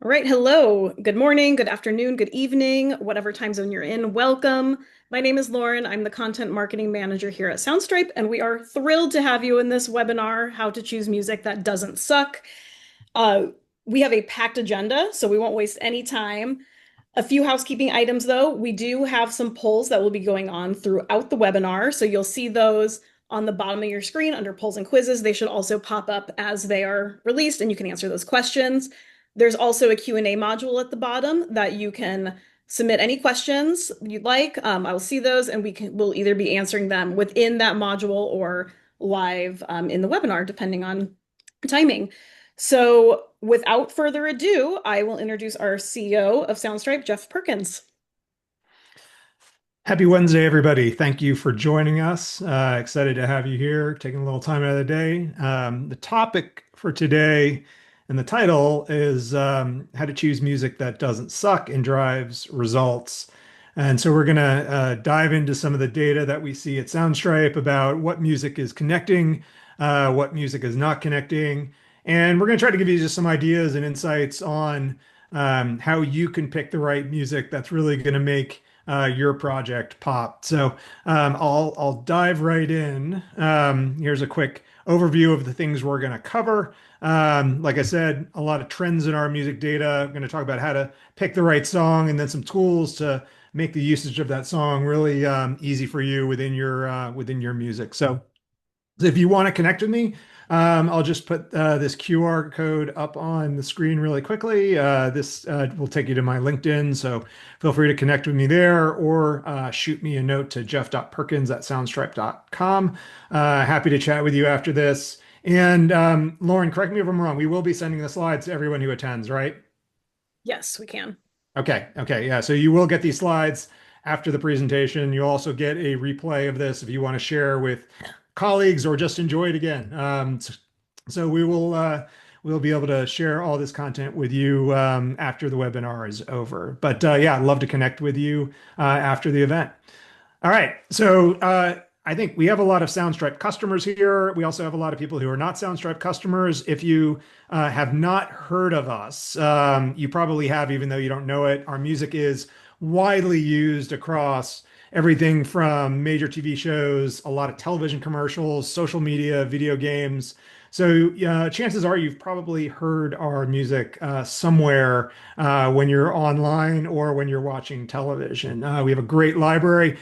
All right, hello. Good morning, good afternoon, good evening, whatever time zone you're in. Welcome. My name is Lauren. I'm the content marketing manager here at Soundstripe, and we are thrilled to have you in this webinar, How to Choose Music That Doesn't Suck. Uh, we have a packed agenda, so we won't waste any time. A few housekeeping items, though. We do have some polls that will be going on throughout the webinar, so you'll see those on the bottom of your screen under polls and quizzes. They should also pop up as they are released, and you can answer those questions. There's also a Q&A module at the bottom that you can submit any questions you'd like. I will see those, and we'll either be answering them within that module or live in the webinar, depending on timing. So without further ado, I will introduce our CEO of Soundstripe, Jeff Perkins. Happy Wednesday, everybody. Thank you for joining us. Excited to have you here, taking a little time out of the day. The topic for today and the title is how to choose music that doesn't suck and drives results. And so we're going to dive into some of the data that we see at Soundstripe about what music is connecting, what music is not connecting. And we're going to try to give you just some ideas and insights on how you can pick the right music that's really going to make your project pop. So I'll dive right in. Here's a quick overview of the things we're going to cover. Like I said, a lot of trends in our music data. I'm going to talk about how to pick the right song and then some tools to make the usage of that song really easy for you within your music. So if you want to connect with me, I'll just put this QR code up on the screen really quickly. This will take you to my LinkedIn, so feel free to connect with me there or shoot me a note to jeff.perkins@soundstripe.com. Happy to chat with you after this. And Lauren, correct me if I'm wrong. We will be sending the slides to everyone who attends, right? Yes, we can. Okay, yeah. So you will get these slides after the presentation. You'll also get a replay of this if you want to share with colleagues or just enjoy it again. So we'll be able to share all this content with you after the webinar is over. But yeah, I'd love to connect with you after the event. All right. So I think we have a lot of Soundstripe customers here. We also have a lot of people who are not Soundstripe customers. If you have not heard of us, you probably have, even though you don't know it. Our music is widely used across everything from major TV shows, a lot of television commercials, social media, video games. So chances are you've probably heard our music somewhere when you're online or when you're watching television. We have a great library.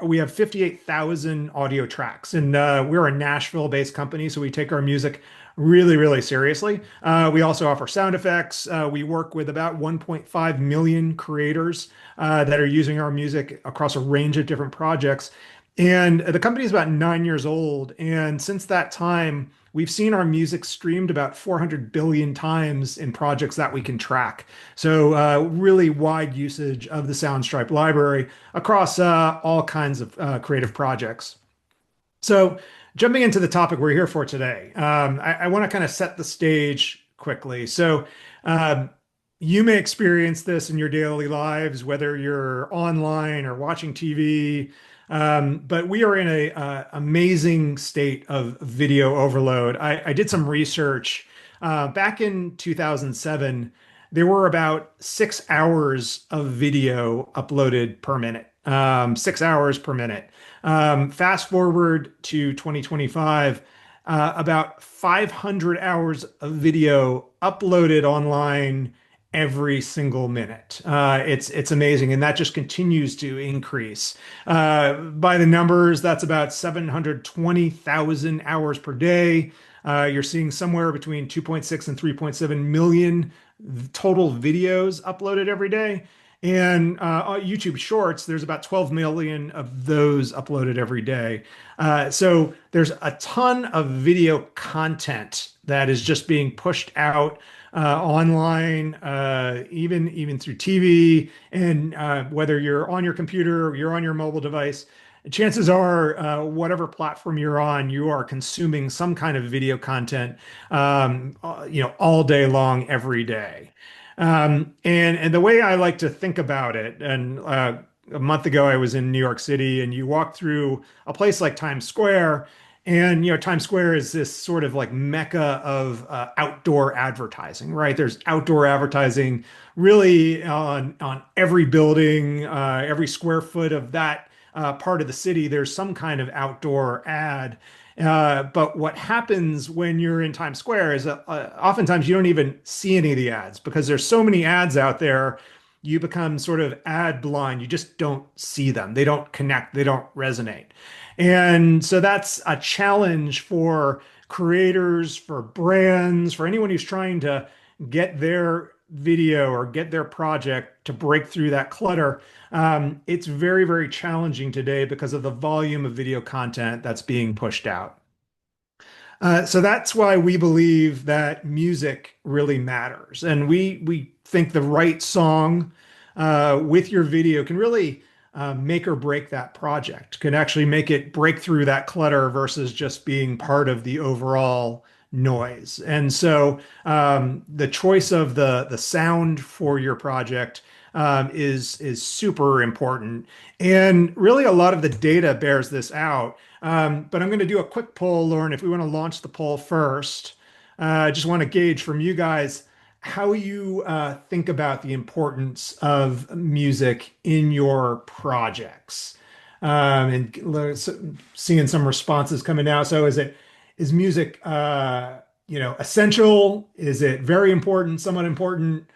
We have 58,000 audio tracks, and we're a Nashville-based company, so we take our music really, really seriously. We also offer sound effects. We work with about 1.5 million creators that are using our music across a range of different projects. And the company is about 9 years old. And since that time, we've seen our music streamed about 400 billion times in projects that we can track. So, really wide usage of the Soundstripe library across all kinds of creative projects. So, jumping into the topic we're here for today, I want to kind of set the stage quickly. So, um, you may experience this in your daily lives, whether you're online or watching TV. But we are in a amazing state of video overload. I did some research back in 2007. There were about 6 hours of video uploaded per minute. 6 hours per minute. Fast forward to 2025, about 500 hours of video uploaded online every single minute. It's amazing, and that just continues to increase. By the numbers, that's about 720,000 hours per day. You're seeing somewhere between 2.6 and 3.7 million total videos uploaded every day. And YouTube Shorts, there's about 12 million of those uploaded every day. So there's a ton of video content that is just being pushed out online, even through TV, and whether you're on your computer or you're on your mobile device, chances are, whatever platform you're on, you are consuming some kind of video content, all day long, every day. And the way I like to think about it, and a month ago I was in New York City, and you walk through a place like Times Square, And Times Square is this sort of like mecca of outdoor advertising, right? There's outdoor advertising really on every building, every square foot of that part of the city. There's some kind of outdoor ad. But what happens when you're in Times Square is oftentimes you don't even see any of the ads because there's so many ads out there. You become sort of ad blind. You just don't see them. They don't connect. They don't resonate. And so that's a challenge for creators, for brands, for anyone who's trying to get their video or get their project to break through that clutter. It's very, very challenging today because of the volume of video content that's being pushed out. So that's why we believe that music really matters, and we think the right song with your video can really make or break that project, can actually make it break through that clutter versus just being part of the overall noise. And so the choice of the sound for your project is super important, and really a lot of the data bears this out. But I'm going to do a quick poll, Lauren, if we want to launch the poll first. I just want to gauge from you guys how you think about the importance of music in your projects. Seeing some responses coming now. So is music essential? Is it very important, somewhat important,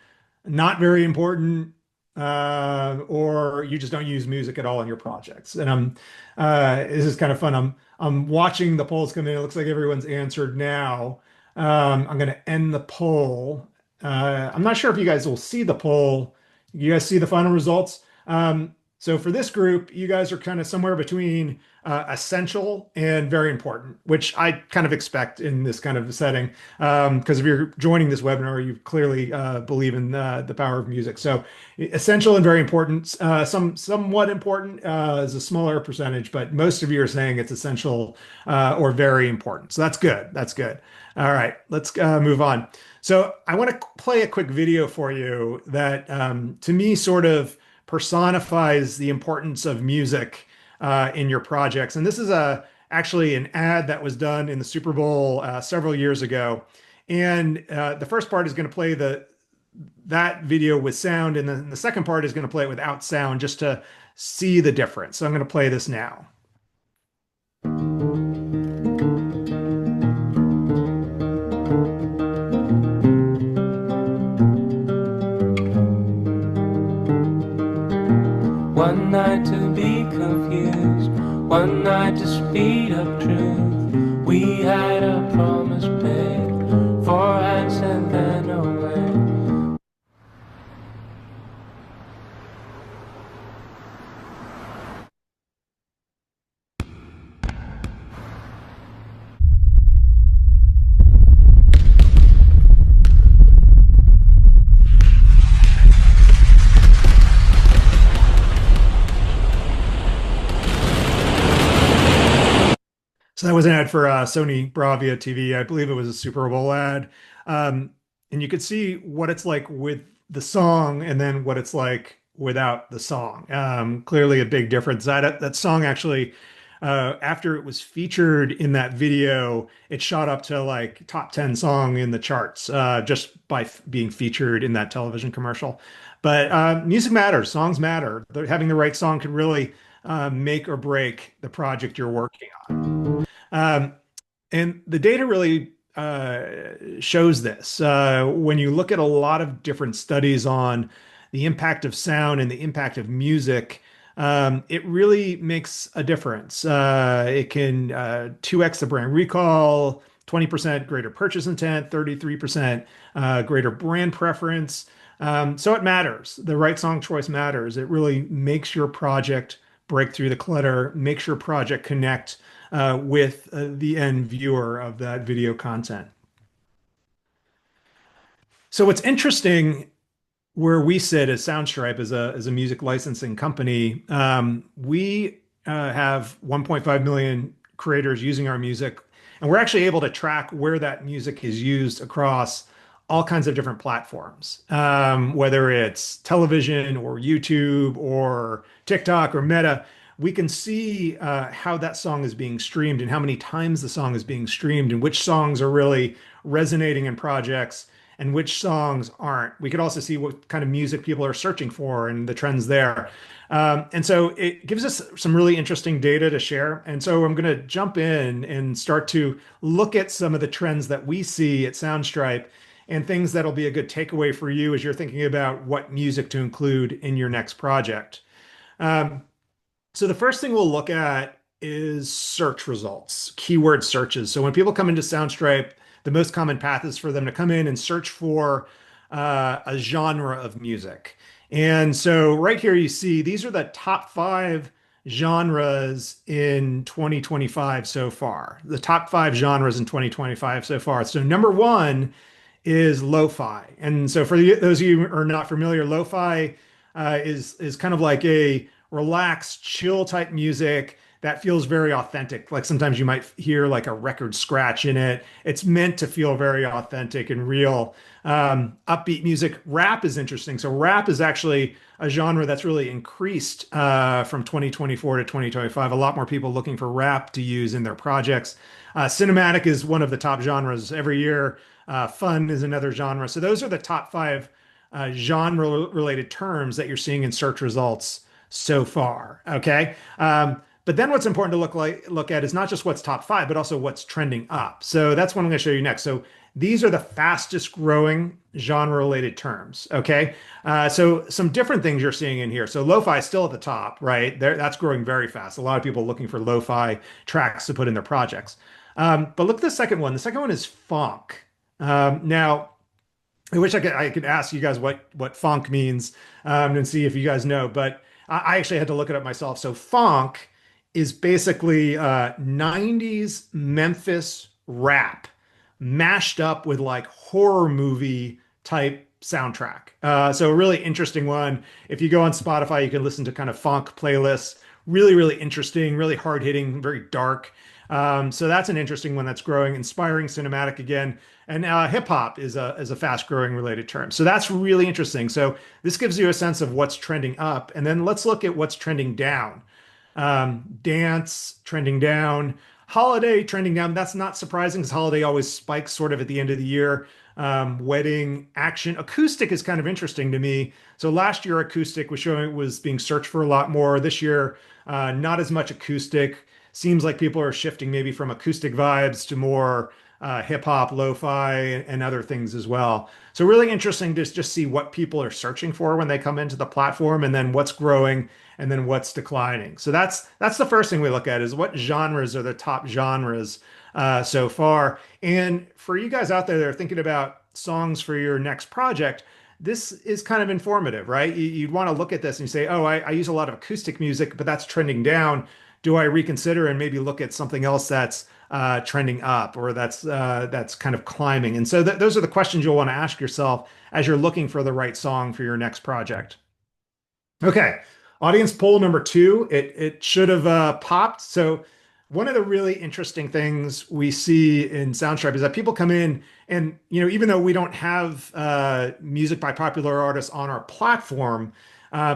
not very important, or you just don't use music at all in your projects? And this is kind of fun. I'm watching the polls come in. It looks like everyone's answered now. I'm going to end the poll. I'm not sure if you guys will see the poll. You guys see the final results? So for this group, you guys are kind of somewhere between essential and very important, which I kind of expect in this kind of setting. Because if you're joining this webinar, you clearly believe in the power of music. So essential and very important. Somewhat important is a smaller percentage, but most of you are saying it's essential or very important. So that's good. That's good. All right, let's move on. So I want to play a quick video for you that to me sort of personifies the importance of music in your projects. And this is actually an ad that was done in the Super Bowl several years ago. And the first part is going to play that video with sound, and then the second part is going to play it without sound just to see the difference. So I'm going to play this now. One night to be confused, one night to speed up truth. We had a promise paid for and sent then away. So that was an ad for Sony Bravia TV. I believe it was a Super Bowl ad. And you could see what it's like with the song and then what it's like without the song. Clearly a big difference. That song actually, after it was featured in that video, it shot up to like top 10 song in the charts just by being featured in that television commercial. But music matters, songs matter. Having the right song can really make or break the project you're working on. And the data really shows this. When you look at a lot of different studies on the impact of sound and the impact of music, it really makes a difference. It can 2x the brand recall, 20% greater purchase intent, 33% greater brand preference. So it matters. The right song choice matters. It really makes your project break through the clutter, makes your project connect with the end viewer of that video content. So what's interesting where we sit as Soundstripe as a music licensing company, we have 1.5 million creators using our music, and we're actually able to track where that music is used across all kinds of different platforms, whether it's television or YouTube or TikTok or Meta. we can see how that song is being streamed and how many times the song is being streamed and which songs are really resonating in projects and which songs aren't. We could also see what kind of music people are searching for and the trends there. And so it gives us some really interesting data to share. And so I'm going to jump in and start to look at some of the trends that we see at Soundstripe and things that'll be a good takeaway for you as you're thinking about what music to include in your next project. Um, so the first thing we'll look at is search results, keyword searches. So when people come into Soundstripe, the most common path is for them to come in and search for a genre of music. And so right here you see these are the top five genres in 2025 so far. The top five genres in 2025 so far. So number one is lo-fi. And so for those of you who are not familiar, lo-fi is kind of like a relaxed, chill type music that feels very authentic. Like sometimes you might hear like a record scratch in it. It's meant to feel very authentic and real. Upbeat music. Rap is interesting. So rap is actually a genre that's really increased from 2024 to 2025. A lot more people looking for rap to use in their projects. Cinematic is one of the top genres every year. Fun is another genre. So those are the top five genre-related terms that you're seeing in search results so far. Okay. But then what's important to look at is not just what's top five, but also what's trending up. So that's what I'm going to show you next. So these are the fastest growing genre-related terms. Okay. So some different things you're seeing in here. So lo-fi is still at the top, right? That's growing very fast. A lot of people looking for lo-fi tracks to put in their projects. But look at the second one. The second one is funk. Now, I wish I could ask you guys what funk means and see if you guys know, but I actually had to look it up myself. So funk is basically 90s Memphis rap mashed up with like horror movie type soundtrack. So a really interesting one. If you go on Spotify, you can listen to kind of funk playlists. Really, really interesting, really hard hitting, very dark. So that's an interesting one that's growing, inspiring cinematic again. And hip hop is a fast growing related term. So that's really interesting. So this gives you a sense of what's trending up. And then let's look at what's trending down. Dance trending down, holiday trending down. That's not surprising because holiday always spikes sort of at the end of the year. Wedding, action, acoustic is kind of interesting to me. So last year acoustic was being searched for a lot more. This year, not as much acoustic. Seems like people are shifting maybe from acoustic vibes to more hip hop, lo-fi, and other things as well. So really interesting to just see what people are searching for when they come into the platform, and then what's growing, and then what's declining. So that's the first thing we look at is what genres are the top genres so far. And for you guys out there that are thinking about songs for your next project, this is kind of informative, right? You'd want to look at this and you say, oh, I use a lot of acoustic music, but that's trending down. Do I reconsider and maybe look at something else that's trending up or that's kind of climbing? And so those are the questions you'll want to ask yourself as you're looking for the right song for your next project. Okay, audience poll number two. It should have popped. So one of the really interesting things we see in Soundstripe is that people come in and, even though we don't have music by popular artists on our platform,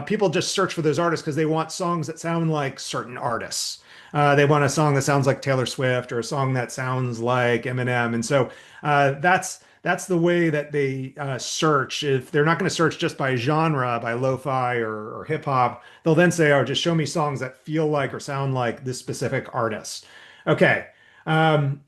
people just search for those artists because they want songs that sound like certain artists. They want a song that sounds like Taylor Swift or a song that sounds like Eminem. And so that's the way that they search. If they're not going to search just by genre, by lo-fi or hip hop, they'll then say, oh, just show me songs that feel like or sound like this specific artist. Okay. And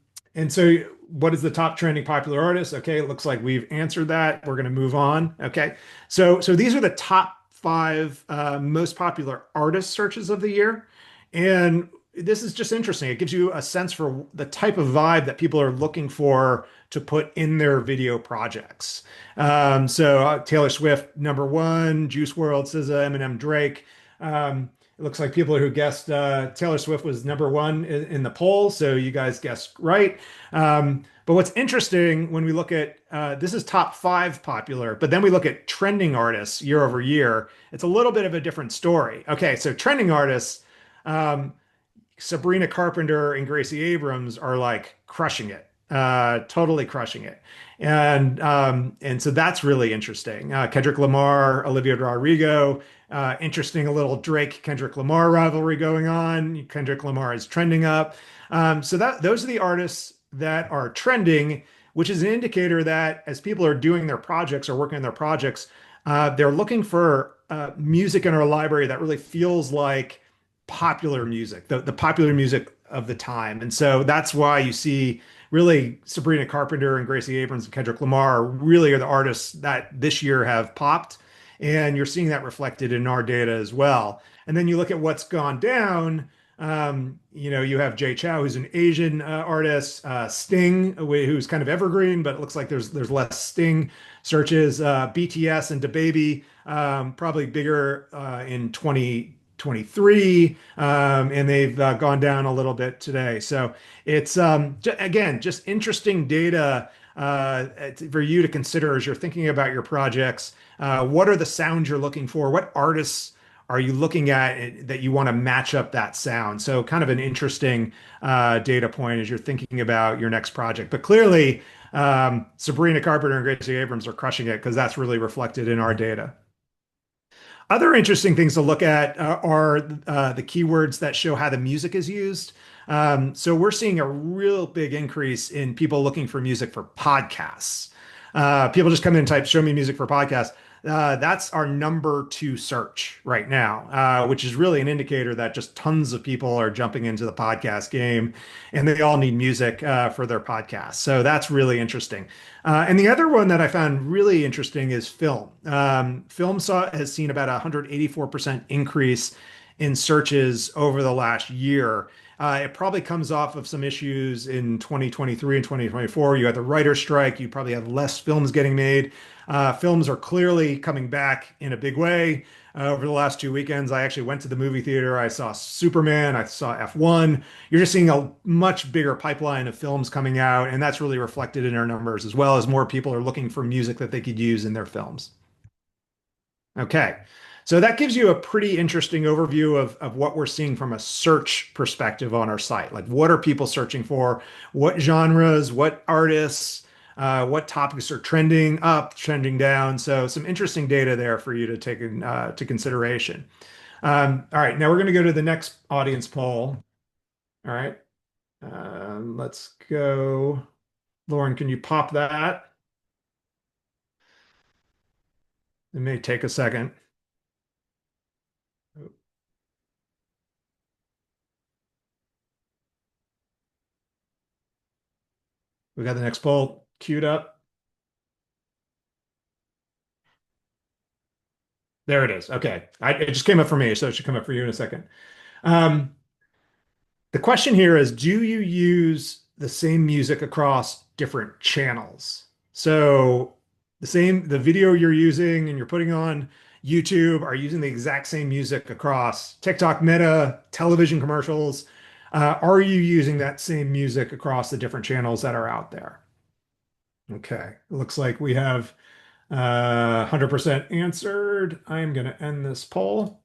so what is the top trending popular artist? Okay, it looks like we've answered that. We're going to move on. Okay. So these are the top five most popular artist searches of the year. And this is just interesting. It gives you a sense for the type of vibe that people are looking for to put in their video projects. Taylor Swift, number one, Juice WRLD, SZA, Eminem, Drake. It looks like people who guessed Taylor Swift was number one in the poll. So you guys guessed right. But what's interesting when we look at this is top five popular, but then we look at trending artists year over year, it's a little bit of a different story. Okay, so trending artists, Sabrina Carpenter and Gracie Abrams are like crushing it. totally crushing it. And so that's really interesting. Kendrick Lamar, Olivia Rodrigo, interesting a little Drake Kendrick Lamar rivalry going on. Kendrick Lamar is trending up. So that those are the artists that are trending, which is an indicator that as people are doing their projects or working on their projects, they're looking for music in our library that really feels like popular music, the popular music of the time. And so that's why you see really Sabrina Carpenter and Gracie Abrams and Kendrick Lamar really are the artists that this year have popped. And you're seeing that reflected in our data as well. And then you look at what's gone down. You have Jay Chou, who's an Asian artist, Sting, who's kind of evergreen, but it looks like there's less Sting searches. BTS and DaBaby, probably bigger in 2023, and they've gone down a little bit today. So it's again just interesting data for you to consider as you're thinking about your projects. What are the sounds you're looking for? What artists are you looking at that you want to match up that sound? So kind of an interesting data point as you're thinking about your next project. But clearly, Sabrina Carpenter and Gracie Abrams are crushing it because that's really reflected in our data. Other interesting things to look at are the keywords that show how the music is used. So we're seeing a real big increase in people looking for music for podcasts. People just come in and type, show me music for podcasts. That's our number two search right now, which is really an indicator that just tons of people are jumping into the podcast game and they all need music for their podcasts. So that's really interesting. And the other one that I found really interesting is film. Has seen about a 184% increase in searches over the last year. It probably comes off of some issues in 2023 and 2024. You had the writer's strike. You probably have less films getting made. Films are clearly coming back in a big way. Over the last 2 weekends, I actually went to the movie theater. I saw Superman. I saw F1. You're just seeing a much bigger pipeline of films coming out, and that's really reflected in our numbers, as well as more people are looking for music that they could use in their films. Okay. So that gives you a pretty interesting overview of what we're seeing from a search perspective on our site. Like, what are people searching for? What genres, what artists, what topics are trending up, trending down? So some interesting data there for you to take into consideration. All right, now we're going to go to the next audience poll. All right, let's go. Lauren, can you pop that? It may take a second. We got the next poll queued up. There it is. Okay. It just came up for me, so it should come up for you in a second. Um, the question here is, do you use the same music across different channels? So the video you're using and you're putting on YouTube are using the exact same music across TikTok, Meta, television commercials. Are you using that same music across the different channels that are out there? Okay. It looks like we have 100% answered. I'm going to end this poll.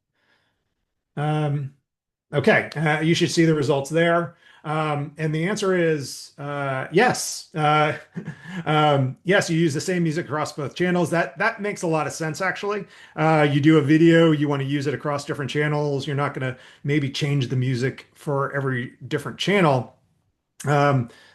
Okay, you should see the results there. And the answer is yes. Yes, you use the same music across both channels. That makes a lot of sense, actually. You do a video, you want to use it across different channels. You're not going to maybe change the music for every different channel.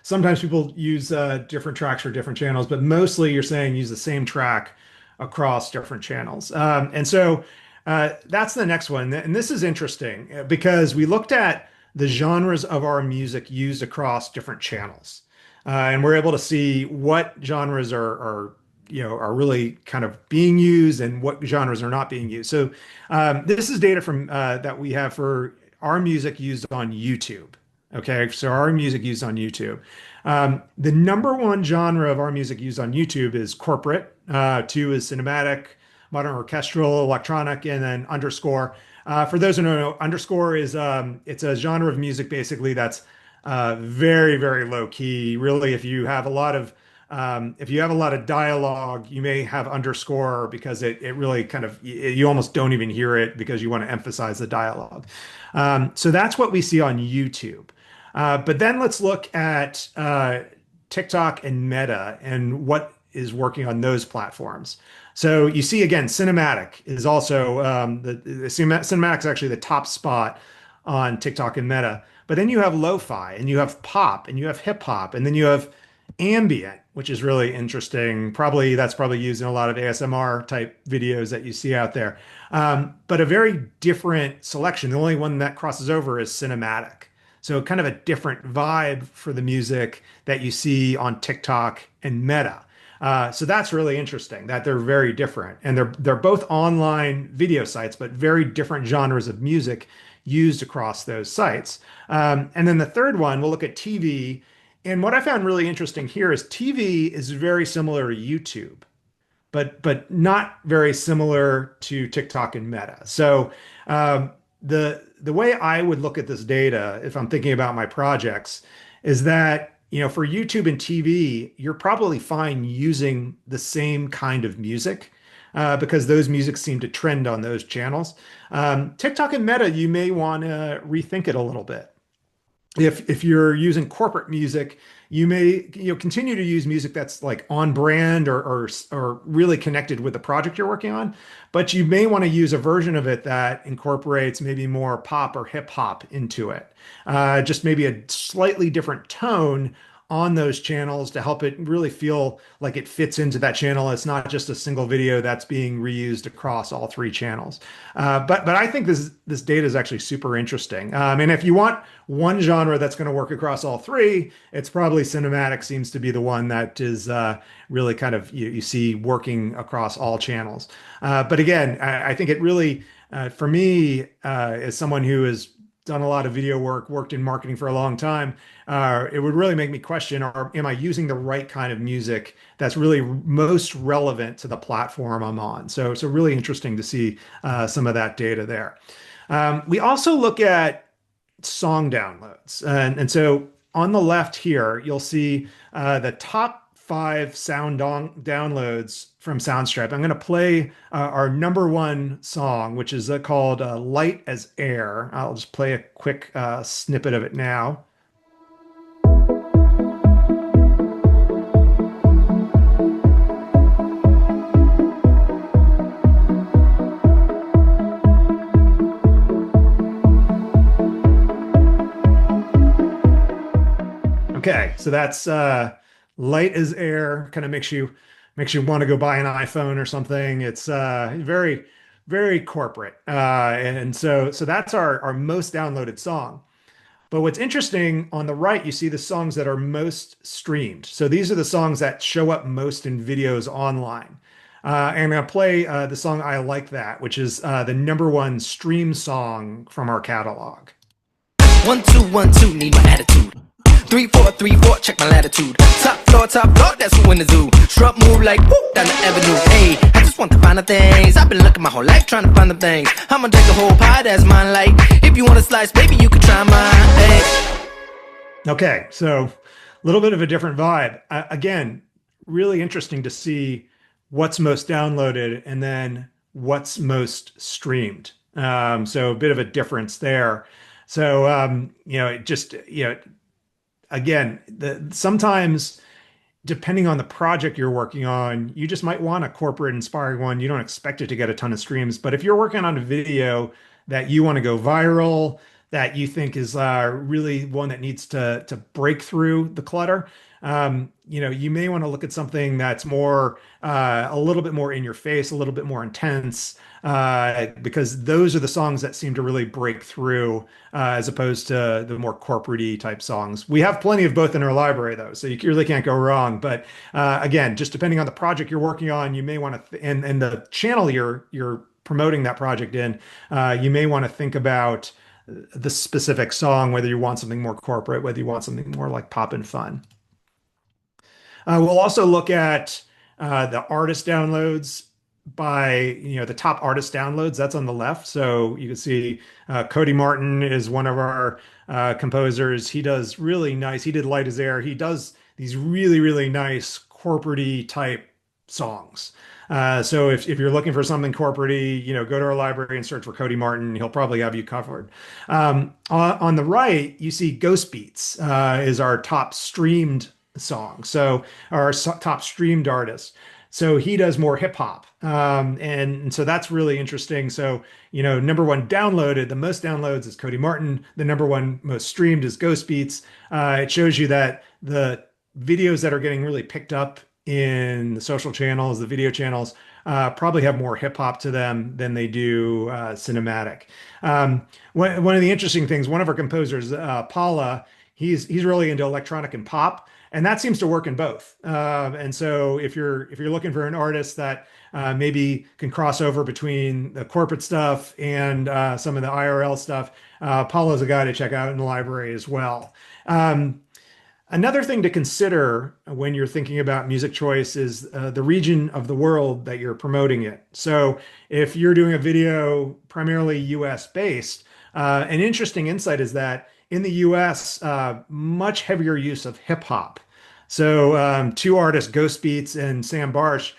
Sometimes people use different tracks for different channels, but mostly you're saying use the same track across different channels. And so that's the next one. And this is interesting because we looked at the genres of our music used across different channels. And we're able to see what genres are really kind of being used and what genres are not being used. So this is data from that we have for our music used on YouTube. Okay, so our music used on YouTube. The number one genre of our music used on YouTube is corporate. Two is cinematic, modern orchestral, electronic, and then underscore. For those who don't know, underscore is it's a genre of music basically that's very, very low key. Really, if you have a lot of dialogue, you may have underscore because it really kind of you almost don't even hear it because you want to emphasize the dialogue. So that's what we see on YouTube. But then let's look at TikTok and Meta and what is working on those platforms. So you see again, cinematic is also cinematic is actually the top spot on TikTok and Meta. But then you have lo-fi and you have pop and you have hip hop and then you have ambient, which is really interesting. Probably that's probably used in a lot of ASMR type videos that you see out there. But a very different selection. The only one that crosses over is cinematic. So kind of a different vibe for the music that you see on TikTok and Meta. So that's really interesting that they're very different, and they're both online video sites, but very different genres of music used across those sites. And then the third one, we'll look at TV. And what I found really interesting here is TV is very similar to YouTube, but not very similar to TikTok and Meta. So the way I would look at this data, if I'm thinking about my projects, is that for YouTube and TV, you're probably fine using the same kind of music because those music seem to trend on those channels. TikTok and Meta, you may want to rethink it a little bit. If you're using corporate music, you may continue to use music that's like on brand or really connected with the project you're working on, but you may want to use a version of it that incorporates maybe more pop or hip hop into it. Just maybe a slightly different tone on those channels to help it really feel like it fits into that channel. It's not just a single video that's being reused across all three channels. But I think this data is actually super interesting. And if you want one genre that's going to work across all three, it's probably cinematic seems to be the one that is really kind of you see working across all channels. But again, I think it really, for me, as someone who has done a lot of video work, worked in marketing for a long time, it would really make me question, am I using the right kind of music that's really most relevant to the platform I'm on? So really interesting to see some of that data there. We also look at song downloads. And so on the left here, you'll see the top 5 downloads from Soundstripe. I'm going to play our #1 song, which is called Light as Air. I'll just play a quick snippet of it now. Okay, so that's Light as Air. Kind of makes you want to go buy an iPhone or something. It's very, very corporate. And so that's our most downloaded song. But what's interesting on the right, you see the songs that are most streamed. So these are the songs that show up most in videos online. And I'm going to play the song I Like That, which is the #1 stream song from our catalog. 1 2 1 2, need my attitude. 3 4 3 4, check my latitude. Top floor, that's who in the zoo. Strut move like whoop down the avenue. Hey, I just want the finer things. I've been looking my whole life trying to find the things. I'ma take a whole pie, that's mine. Like if you want a slice, baby, you can try mine. Hey. Okay, so a little bit of a different vibe. Again, really interesting to see what's most downloaded and then what's most streamed. So a bit of a difference there. So again, sometimes depending on the project you're working on, you just might want a corporate inspiring one. You don't expect it to get a ton of streams, but if you're working on a video that you want to go viral, that you think is really one that needs to break through the clutter, you may want to look at something that's more a little bit more in your face, a little bit more intense, because those are the songs that seem to really break through, as opposed to the more corporate-y type songs. We have plenty of both in our library, though, so you really can't go wrong. But again, just depending on the project you're working on, you may want to, and the channel you're promoting that project in, you may want to think about the specific song, whether you want something more corporate, whether you want something more like pop and fun. We'll also look at the artist downloads by, the top artist downloads. That's on the left. So you can see Cody Martin is one of our composers. He does really nice. He did Light as Air. He does these really, really nice corporate-y type songs. So if you're looking for something corporate-y, go to our library and search for Cody Martin. He'll probably have you covered. On the right, you see Ghost Beats is our top streamed songs. So our top streamed artists. So he does more hip hop. And so that's really interesting. So, number one downloaded, the most downloads is Cody Martin. The number one most streamed is Ghost Beats. It shows you that the videos that are getting really picked up in the social channels, the video channels, probably have more hip hop to them than they do cinematic. One of the interesting things, one of our composers, Paula, he's really into electronic and pop, and that seems to work in both. And so if you're looking for an artist that maybe can cross over between the corporate stuff and some of the IRL stuff, Paula's a guy to check out in the library as well. Another thing to consider when you're thinking about music choice is the region of the world that you're promoting it. So if you're doing a video primarily US based, an interesting insight is that in the US, much heavier use of hip hop. So two artists, Ghost Beats and Sam Barsh,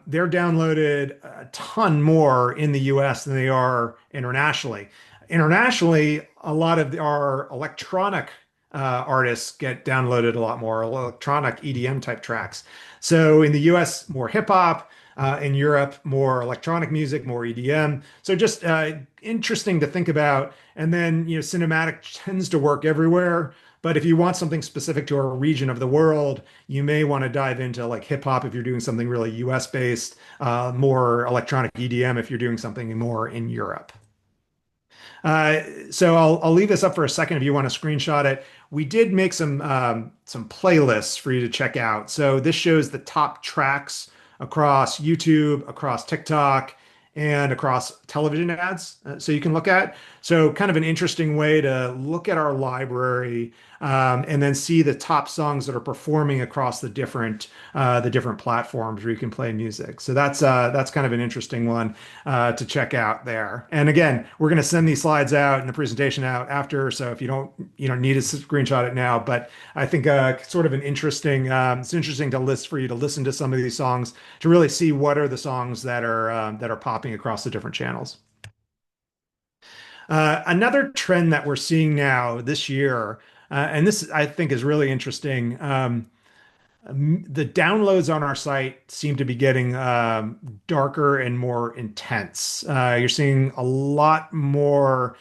they're downloaded a ton more in the US than they are internationally. Internationally, a lot of our electronic artists get downloaded a lot more, electronic EDM type tracks. So in the US, more hip hop. In Europe, more electronic music, more EDM. So just interesting to think about. And then, cinematic tends to work everywhere. But if you want something specific to a region of the world, you may want to dive into like hip hop if you're doing something really US based, more electronic EDM if you're doing something more in Europe. So I'll leave this up for a second if you want to screenshot it. We did make some playlists for you to check out. So this shows the top tracks across YouTube, across TikTok, and across television ads. So you can look at. So kind of an interesting way to look at our library and then see the top songs that are performing across the different platforms where you can play music. So that's kind of an interesting one to check out there. And again, we're going to send these slides out and the presentation out after. So if you don't need to screenshot it now, but I think sort of an interesting it's interesting to list for you to listen to some of these songs to really see what are the songs that are popping across the different channels. Another trend that we're seeing now this year, and this I think is really interesting. The downloads on our site seem to be getting darker and more intense. You're seeing a lot more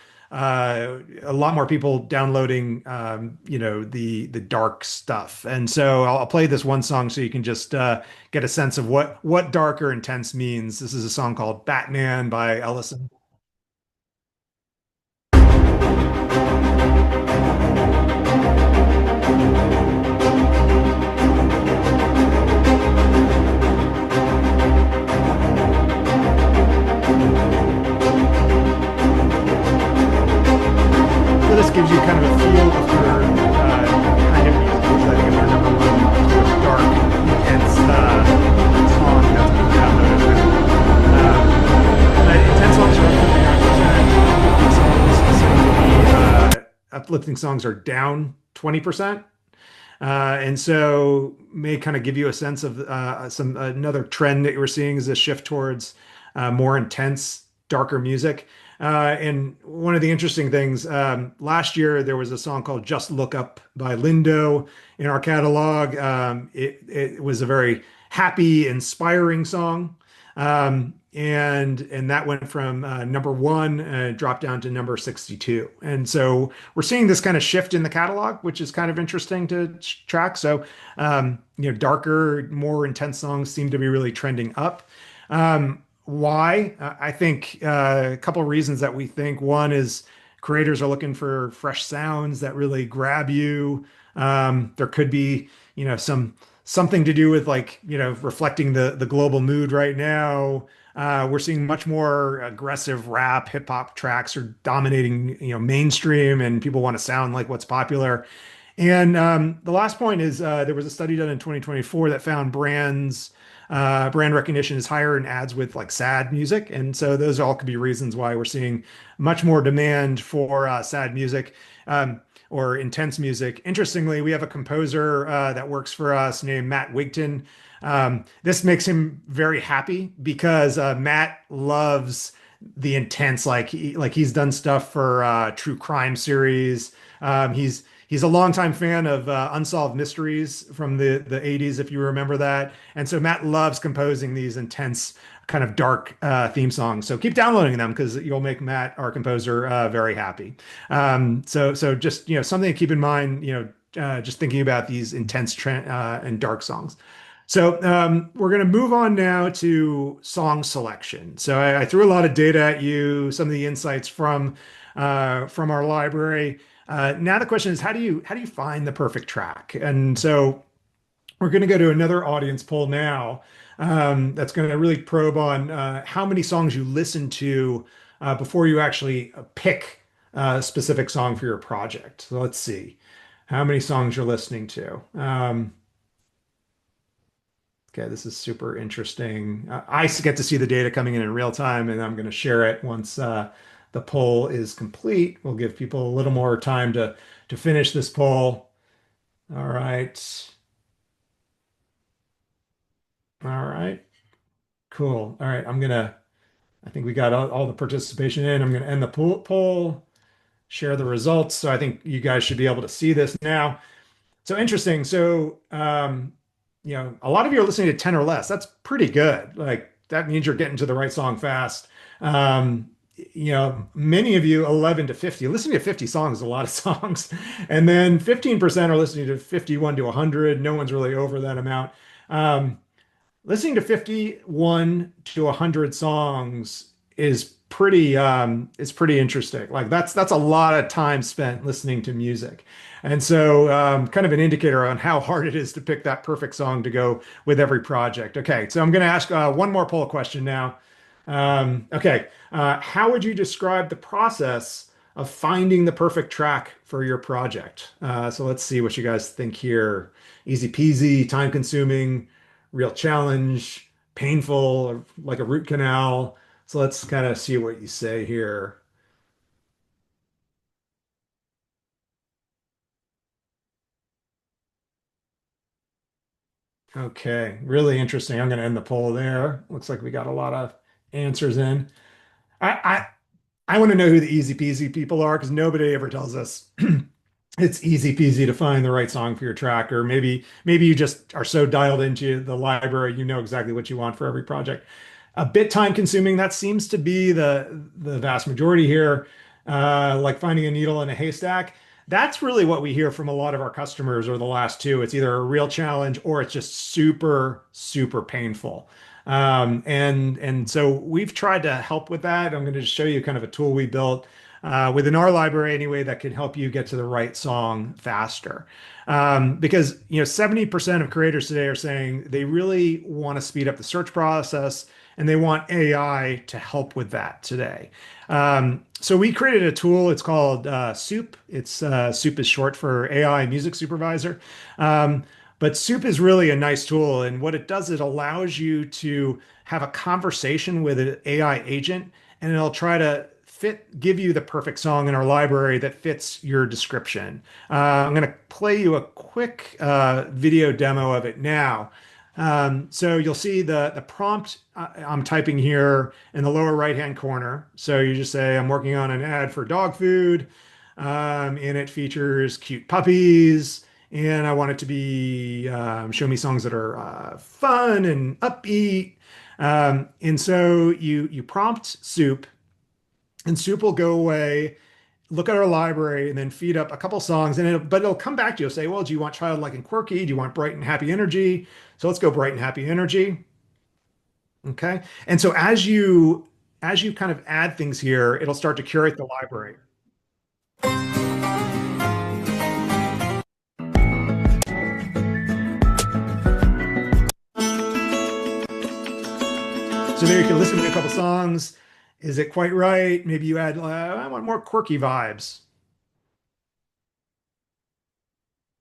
people downloading, the dark stuff. And so I'll play this one song so you can just get a sense of what dark or intense means. This is a song called Batman by Ellison. So this gives you kind of a feel of your kind of music, which I think is our number one sort of dark, intense song that's been downloaded. Intense songs are up 59%. Uplifting songs are down 20%. And so may kind of give you a sense of another trend that we're seeing is a shift towards more intense, darker music. And one of the interesting things, last year there was a song called Just Look Up by Lindo in our catalog. It was a very happy, inspiring song. And that went from number one, dropped down to number 62. And so we're seeing this kind of shift in the catalog, which is kind of interesting to track. So, darker, more intense songs seem to be really trending up. Why? I think a couple of reasons that we think. One is creators are looking for fresh sounds that really grab you. There could be, something to do with reflecting the global mood right now. We're seeing much more aggressive rap, hip hop tracks are dominating, mainstream, and people want to sound like what's popular. And the last point is there was a study done in 2024 that found brand recognition is higher in ads with sad music. And so those all could be reasons why we're seeing much more demand for sad music or intense music. Interestingly, we have a composer that works for us named Matt Wigton. This makes him very happy because Matt loves the intense, he's done stuff for true crime series. He's He's a longtime fan of Unsolved Mysteries from the 80s, if you remember that. And so Matt loves composing these intense, kind of dark theme songs. So keep downloading them because you'll make Matt, our composer, very happy. So just something to keep in mind. Just thinking about these intense and dark songs. So we're going to move on now to song selection. So I threw a lot of data at you, some of the insights from our library. Now the question is, how do you find the perfect track? And so we're going to go to another audience poll now that's going to really probe on how many songs you listen to before you actually pick a specific song for your project. So let's see how many songs you're listening to. Okay, this is super interesting. I get to see the data coming in real time, and I'm going to share it once the poll is complete. We'll give people a little more time to finish this poll. All right. All right. Cool. All right. I think we got all the participation in. I'm going to end the poll, share the results. So I think you guys should be able to see this now. So interesting. So, a lot of you are listening to 10 or less. That's pretty good. Like that means you're getting to the right song fast. Many of you 11 to 50. Listening to 50 songs is a lot of songs. And then 15% are listening to 51 to 100. No one's really over that amount. Listening to 51 to 100 songs is pretty interesting. Like that's a lot of time spent listening to music. And so kind of an indicator on how hard it is to pick that perfect song to go with every project. Okay, so I'm going to ask one more poll question now. Okay, how would you describe the process of finding the perfect track for your project? So let's see what you guys think here. Easy peasy, time consuming, real challenge, painful, like a root canal. So let's kind of see what you say here. Okay, really interesting. I'm going to end the poll there. Looks like we got a lot of answers in. I I want to know who the easy peasy people are because nobody ever tells us it's easy peasy to find the right song for your track, or maybe you just are so dialed into the library, you know exactly what you want for every project. A bit time consuming, that seems to be the vast majority here, like finding a needle in a haystack. That's really what we hear from a lot of our customers over the last two. It's either a real challenge or it's just super, super painful. And so we've tried to help with that. I'm going to just show you kind of a tool we built within our library anyway that can help you get to the right song faster. Because 70% of creators today are saying they really want to speed up the search process and they want AI to help with that today. So we created a tool. It's called Soup. Soup is short for AI Music Supervisor. But Soup is really a nice tool, and what it does, it allows you to have a conversation with an AI agent, and it'll try to give you the perfect song in our library that fits your description. I'm going to play you a quick video demo of it now. So you'll see the prompt I'm typing here in the lower right-hand corner. So you just say, I'm working on an ad for dog food, and it features cute puppies, and I want it to be show me songs that are fun and upbeat. And so you prompt Soup, and Soup will go away, look at our library, and then feed up a couple songs. But it'll come back to you and say, well, do you want childlike and quirky? Do you want bright and happy energy? So let's go bright and happy energy. Okay. And so as you kind of add things here, it'll start to curate the library. So there you can listen to a couple songs. Is it quite right? Maybe you add, I want more quirky vibes.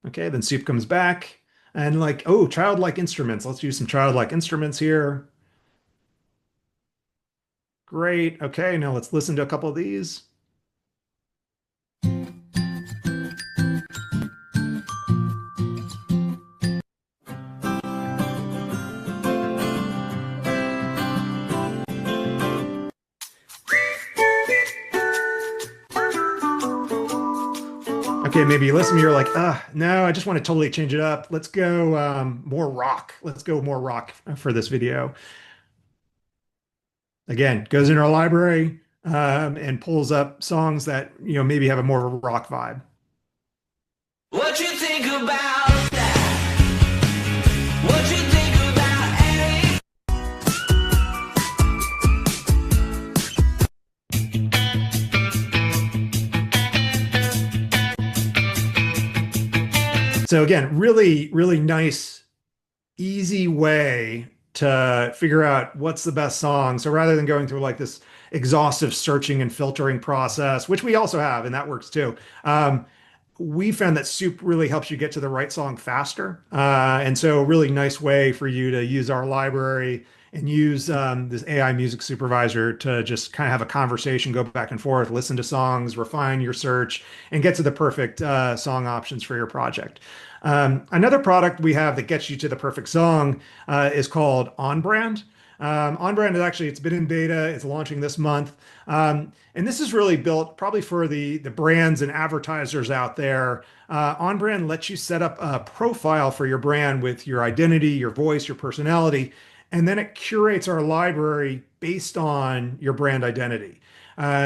Okay, then Soup comes back and like, oh, childlike instruments. Let's use some childlike instruments here. Great. Okay, now let's listen to a couple of these. Okay, maybe you listen, you're like, no, I just want to totally change it up. Let's go more rock. Let's go more rock for this video. Again, goes in our library and pulls up songs that, maybe have a more of a rock vibe. What you think about that? What you think about Eric? So again, really, really nice, easy way to figure out what's the best song. So rather than going through like this exhaustive searching and filtering process, which we also have, and that works too, we found that Soup really helps you get to the right song faster. And so a really nice way for you to use our library and use this AI music supervisor to just kind of have a conversation, go back and forth, listen to songs, refine your search, and get to the perfect song options for your project. Another product we have that gets you to the perfect song is called On Brand. On Brand is actually, it's been in beta, it's launching this month. And this is really built probably for the brands and advertisers out there. On Brand lets you set up a profile for your brand with your identity, your voice, your personality, and then it curates our library based on your brand identity.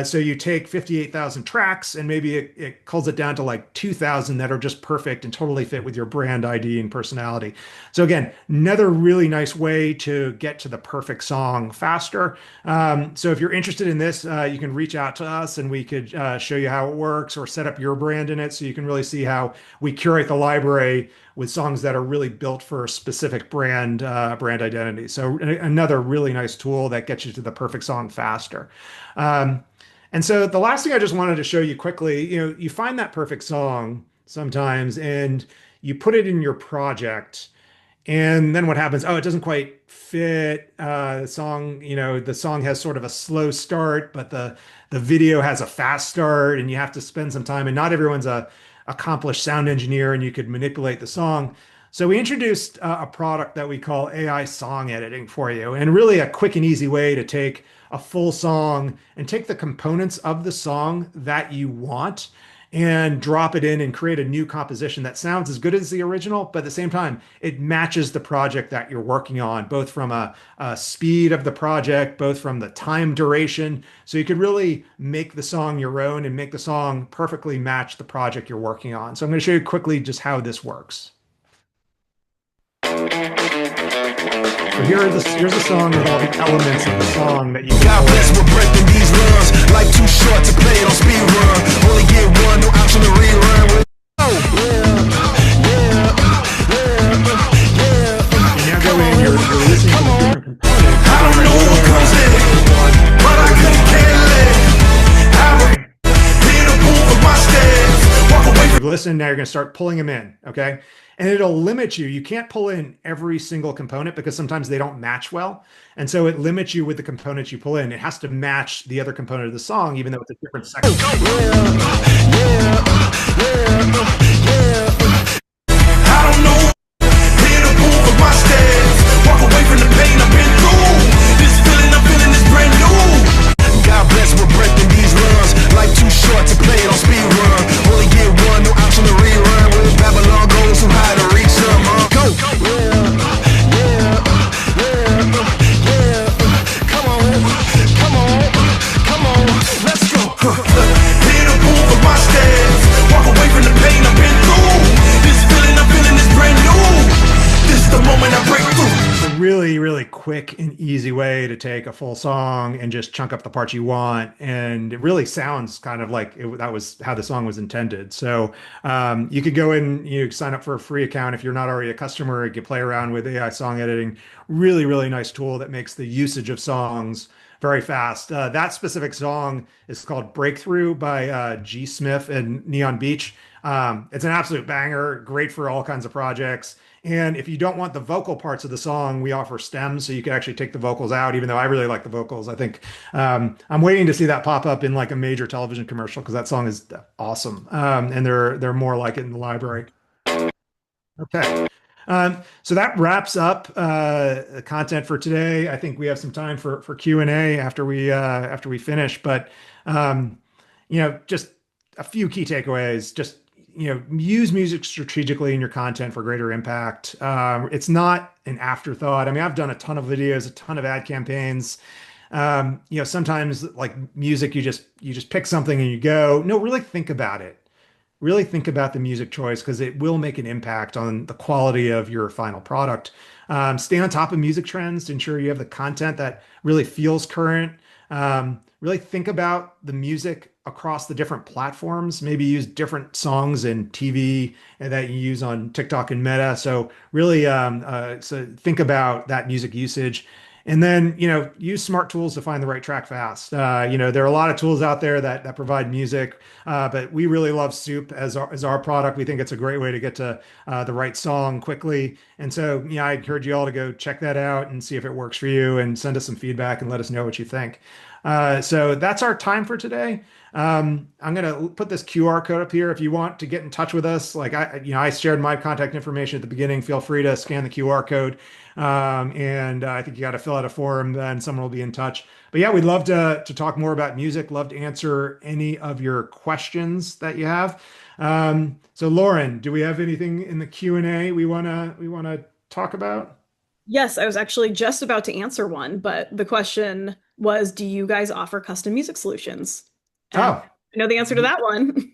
So you take 58,000 tracks and maybe it culls it down to like 2,000 that are just perfect and totally fit with your brand ID and personality. So again, another really nice way to get to the perfect song faster. So if you're interested in this, you can reach out to us and we could show you how it works or set up your brand in it so you can really see how we curate the library with songs that are really built for a specific brand identity. So another really nice tool that gets you to the perfect song faster. And so the last thing I just wanted to show you quickly, you find that perfect song sometimes and you put it in your project. And then what happens? Oh, it doesn't quite fit. The song has sort of a slow start, but the video has a fast start, and you have to spend some time. And not everyone's a accomplished sound engineer, and you could manipulate the song. So we introduced a product that we call AI song editing for you, and really a quick and easy way to take a full song and take the components of the song that you want and drop it in and create a new composition that sounds as good as the original, but at the same time, it matches the project that you're working on, both from a speed of the project, both from the time duration. So you could really make the song your own and make the song perfectly match the project you're working on. So I'm going to show you quickly just how this works. So here's a song with all the elements of the song that you can God bless, we're breaking these runs. Life too short to play it on speed run. Only get one, no option to rerun. Oh, And now go in, you're listening to the different components. I don't know what comes in, but I couldn't care less. I hit a pool of my steps. Walk away from Listen, now you're going to start pulling them in, okay? And it'll limit you. You can't pull in every single component because sometimes they don't match well. And so it limits you with the components you pull in. It has to match the other component of the song, even though it's a different section. I don't know. Hit a pool of my steps. Walk away from the pain I've been through. This feeling I'm feeling is brand new. God bless, we're breaking these runs. Life too short to play it on speed run. Only get one, no option to rerun. Where Babylon goes, too high to reach some. Go. Come on. Let's go. Hit a pool of my steps. Walk away from the pain I've been through. This feeling I'm feeling is brand new. This is the moment I break through. It's a really, really quick and easy way to take a full song and just chunk up the parts you want. And it really sounds kind of like that was how the song was intended. So you could go in, you sign up for a free account if you're not already a customer. You can play around with AI song editing. Really, really nice tool that makes the usage of songs very fast. That specific song is called Breakthrough by G. Smith and Neon Beach. It's an absolute banger, great for all kinds of projects. And if you don't want the vocal parts of the song, we offer stems, so you can actually take the vocals out, even though I really like the vocals. I think I'm waiting to see that pop up in like a major television commercial because that song is awesome. And they're more like it in the library. Okay. So that wraps up the content for today. I think we have some time for Q&A after we finish, but just a few key takeaways. Just use music strategically in your content for greater impact. It's not an afterthought. I mean, I've done a ton of videos, a ton of ad campaigns. Sometimes like music, you just pick something and you go. No, really think about it. Really think about the music choice because it will make an impact on the quality of your final product. Stay on top of music trends to ensure you have the content that really feels current. Really think about the music across the different platforms. Maybe use different songs in TV that you use on TikTok and Meta. So really, so think about that music usage. And then, use smart tools to find the right track fast. There are a lot of tools out there that provide music, but we really love Soup as our product. We think it's a great way to get to the right song quickly. And so, I encourage you all to go check that out and see if it works for you and send us some feedback and let us know what you think. So that's our time for today. I'm gonna put this QR code up here if you want to get in touch with us. Like I shared my contact information at the beginning. Feel free to scan the QR code. And I think you got to fill out a form, then someone will be in touch. But yeah, we'd love to talk more about music. Love to answer any of your questions that you have. So Lauren, do we have anything in the Q&A we wanna talk about? Yes, I was actually just about to answer one, but the question was, do you guys offer custom music solutions? And Oh. I know the answer to that one.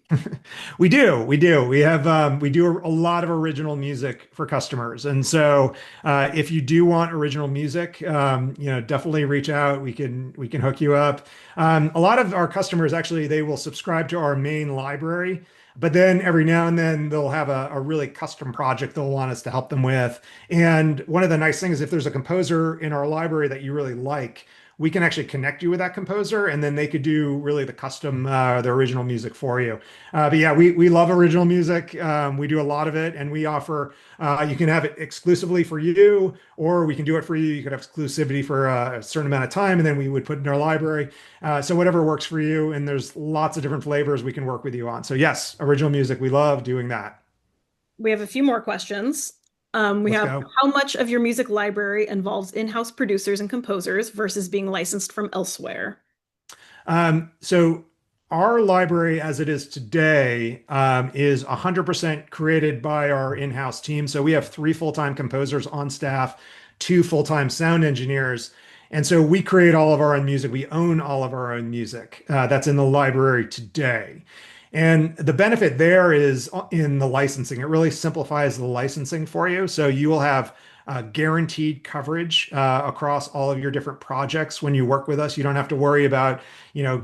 We do. We do. We do a lot of original music for customers. And so if you do want original music, definitely reach out. We can hook you up. A lot of our customers actually they will subscribe to our main library, but then every now and then they'll have a really custom project they'll want us to help them with. And one of the nice things, if there's a composer in our library that you really like, we can actually connect you with that composer and then they could do really the original music for you. But yeah, we love original music. We do a lot of it and we offer, you can have it exclusively for you, or we can do it for you. You could have exclusivity for a certain amount of time and then we would put it in our library. So whatever works for you. And there's lots of different flavors we can work with you on. So yes, original music, we love doing that. We have a few more questions. We Let's have go. how much of your music library involves in-house producers and composers versus being licensed from elsewhere? So our library as it is today is 100% created by our in-house team. So we have 3 full-time composers on staff, 2 full-time sound engineers. And so we create all of our own music. We own all of our own music that's in the library today. And the benefit there is in the licensing. It really simplifies the licensing for you. So you will have guaranteed coverage across all of your different projects when you work with us. You don't have to worry about,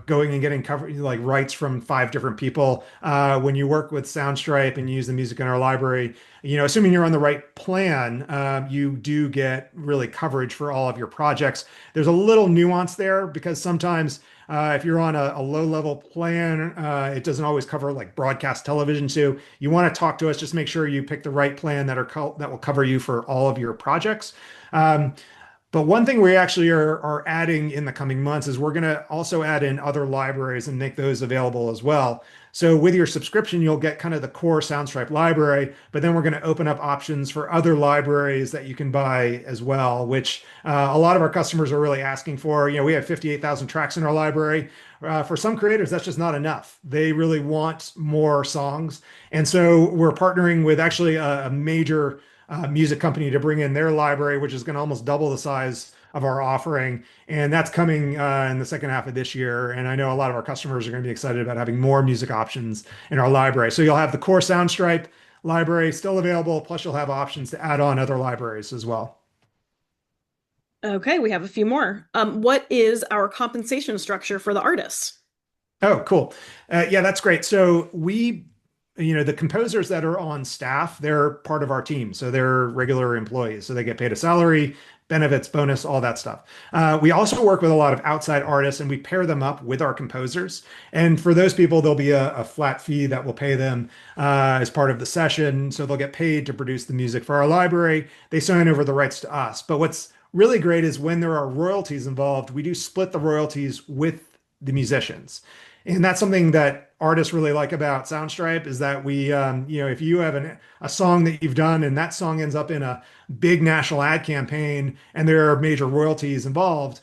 going and getting cover like rights from 5 different people. When you work with Soundstripe and use the music in our library, assuming you're on the right plan, you do get really coverage for all of your projects. There's a little nuance there because sometimes if you're on a low level plan, it doesn't always cover like broadcast television. So you want to talk to us, just make sure you pick the right plan that will cover you for all of your projects. But one thing we actually are adding in the coming months is we're going to also add in other libraries and make those available as well. So with your subscription, you'll get kind of the core Soundstripe library, but then we're going to open up options for other libraries that you can buy as well, which a lot of our customers are really asking for. We have 58,000 tracks in our library. For some creators, that's just not enough. They really want more songs. And so we're partnering with actually a major music company to bring in their library, which is going to almost double the size of our offering. And that's coming in the second half of this year. And I know a lot of our customers are going to be excited about having more music options in our library. So you'll have the core Soundstripe library still available, plus you'll have options to add on other libraries as well. Okay, we have a few more. What is our compensation structure for the artists? Oh, cool. Yeah, that's great. So the composers that are on staff, they're part of our team. So they're regular employees. So they get paid a salary, benefits, bonus, all that stuff. We also work with a lot of outside artists and we pair them up with our composers. And for those people, there'll be a flat fee that will pay them as part of the session. So they'll get paid to produce the music for our library. They sign over the rights to us. But what's really great is when there are royalties involved, we do split the royalties with the musicians. And that's something that artists really like about Soundstripe is that we, if you have a song that you've done and that song ends up in a big national ad campaign and there are major royalties involved,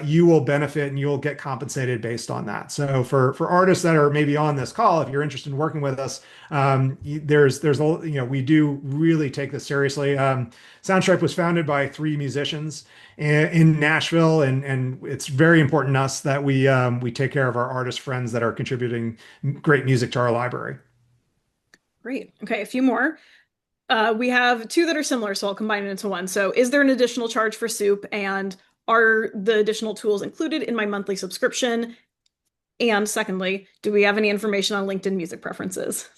you will benefit and you'll get compensated based on that. So for artists that are maybe on this call, if you're interested in working with us, we do really take this seriously. Soundstripe was founded by three musicians in Nashville, and it's very important to us that we take care of our artist friends that are contributing great music to our library. Great. Okay, a few more. We have two that are similar, so I'll combine it into one. So, is there an additional charge for soup, and are the additional tools included in my monthly subscription? And secondly, do we have any information on LinkedIn music preferences?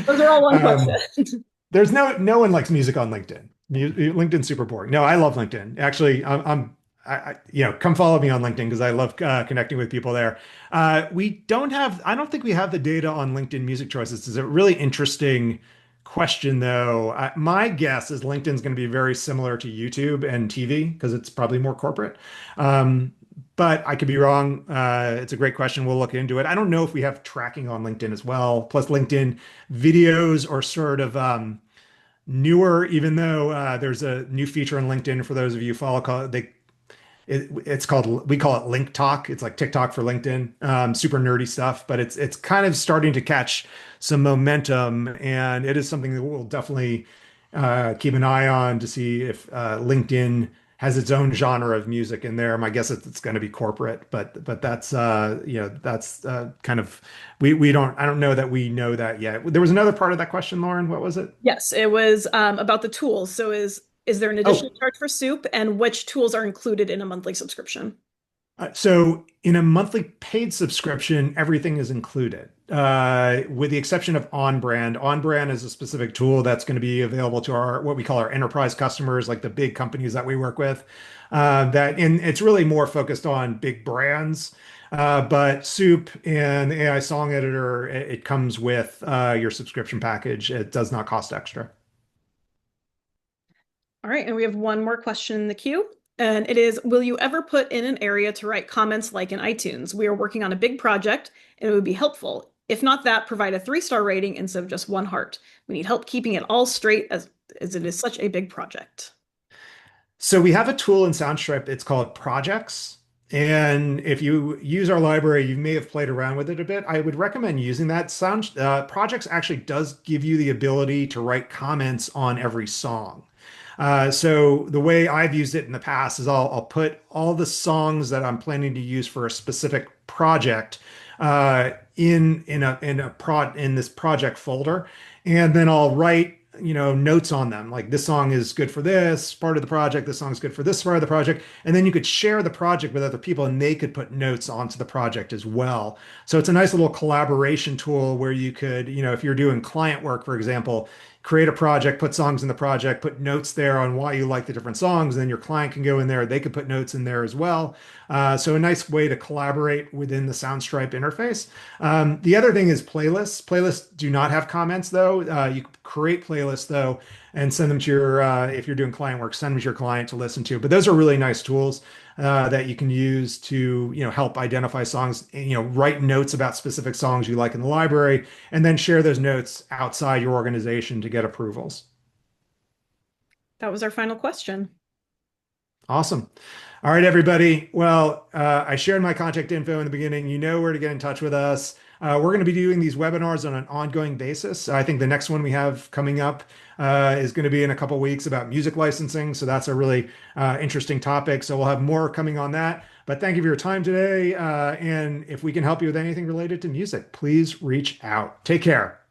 Those are all one Um, question. there's no one likes music on LinkedIn. LinkedIn's super boring. No, I love LinkedIn. Actually, come follow me on LinkedIn because I love connecting with people there. I don't think we have the data on LinkedIn music choices. It's a really interesting question, though. My guess is LinkedIn's going to be very similar to YouTube and TV because it's probably more corporate. Um, but I could be wrong. It's a great question. We'll look into it. I don't know if we have tracking on LinkedIn as well. Plus, LinkedIn videos are sort of newer, even though there's a new feature on LinkedIn for those of you who follow. It's called, we call it Link Talk. It's like TikTok for LinkedIn. Super nerdy stuff, but it's kind of starting to catch some momentum, and it is something that we'll definitely keep an eye on to see if LinkedIn has its own genre of music in there. My guess is it's going to be corporate, but that's kind of we don't I don't know that we know that yet. There was another part of that question, Lauren. What was it? Yes, it was about the tools. So, is there an additional Oh, charge for soup, and which tools are included in a monthly subscription? so in a monthly paid subscription, everything is included, with the exception of On Brand. On Brand is a specific tool that's going to be available to our what we call our enterprise customers, like the big companies that we work with. And it's really more focused on big brands. But Soup and the AI Song Editor, it comes with your subscription package. It does not cost extra. All right, and we have one more question in the queue. And it is, will you ever put in an area to write comments like in iTunes? We are working on a big project and it would be helpful. If not that, provide a 3-star rating instead of just one heart. We need help keeping it all straight as it is such a big project. So we have a tool in Soundstripe. It's called Projects. And if you use our library, you may have played around with it a bit. I would recommend using that. Projects actually does give you the ability to write comments on every song. So the way I've used it in the past is I'll put all the songs that I'm planning to use for a specific project in this project folder, and then I'll write notes on them, like this song is good for this part of the project, this song is good for this part of the project, and then you could share the project with other people and they could put notes onto the project as well. So it's a nice little collaboration tool where you could, if you're doing client work, for example, create a project, put songs in the project, put notes there on why you like the different songs, and then your client can go in there, they could put notes in there as well. So a nice way to collaborate within the Soundstripe interface. The other thing is playlists. Playlists do not have comments though. You can create playlists though and send them to if you're doing client work, send them to your client to listen to. But those are really nice tools that you can use to, help identify songs, write notes about specific songs you like in the library, and then share those notes outside your organization to get approvals. That was our final question. Awesome. All right, everybody. Well, I shared my contact info in the beginning. You know where to get in touch with us. We're going to be doing these webinars on an ongoing basis. I think the next one we have coming up is going to be in a couple weeks about music licensing. So that's a really interesting topic. So we'll have more coming on that. But thank you for your time today. And if we can help you with anything related to music, please reach out. Take care.